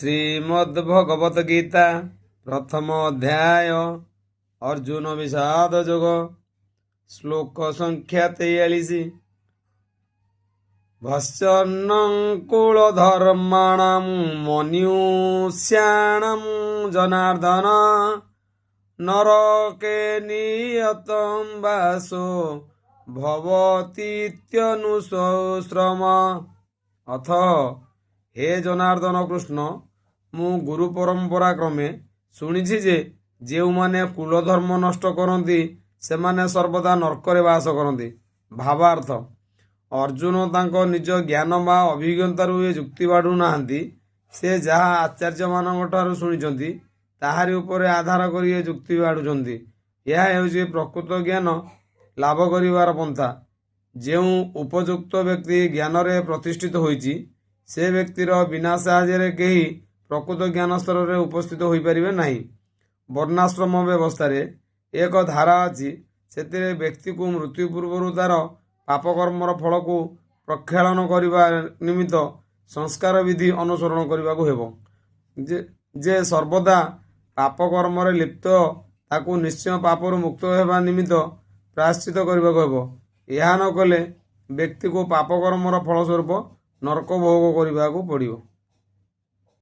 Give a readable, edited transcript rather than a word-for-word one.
ଶ୍ରୀମଦ୍ଭଗବତ ଗୀତା ପ୍ରଥମ ଅଧ୍ୟାୟ ଅର୍ଜୁନ ବିଷାଦ ଯୋଗ ଶ୍ଲୋକ ସଂଖ୍ୟା 43। ଭଶ୍ଚନ୍ନଂ କୁଳ ଧର୍ମାଣଂ ମନୁଷ୍ୟାଣଂ ଜନାର୍ଦ୍ଦନ ନରକେ ନିୟତଂ ବାସୋ ଭବତୀତ୍ୟନୁଶ୍ରମ। ଅଥ हे जनार्दन कृष्ण, मु गुरु परंपरा क्रमे शुणिछि जे जेउमाने कुलधर्म नष्ट करती से माने सर्वदा नरकरे वास करती। भावार्थ, अर्जुन तांको निज ज्ञान बा अभिज्ञतारू ए जुक्ति बाढ़ू नाहांती। से जहा आचार्य मानकठारू शुणिछंती ताहारी उपरे आधार करी ए जुक्ति बाढ़ुछंती। यह हेउछि प्रकृत ज्ञान लाभ करिवार पंथा। जेउ उपयुक्त व्यक्ति ज्ञान रे प्रतिष्ठित होइछि से व्यक्तिर बिना साहाय्य कहीं प्रकृत ज्ञान स्तर में उपस्थित हो पारे नहीं। वर्णाश्रम व्यवस्था एक धारा अच्छी, से व्यक्ति को मृत्यु पूर्व तार पापकर्मर फल को प्रक्षालन करने निमित्त संस्कार विधि अनुसरण करने को हेबो। जे सर्वदा पापकर्म लिप्त ताकू निश्चय पापर मुक्त होगा निमित्त प्रायश्चित करने को हेबो। यह न कले व्यक्ति को पापकर्मर फलस्वरूप नरक भोग करने को पड़ो।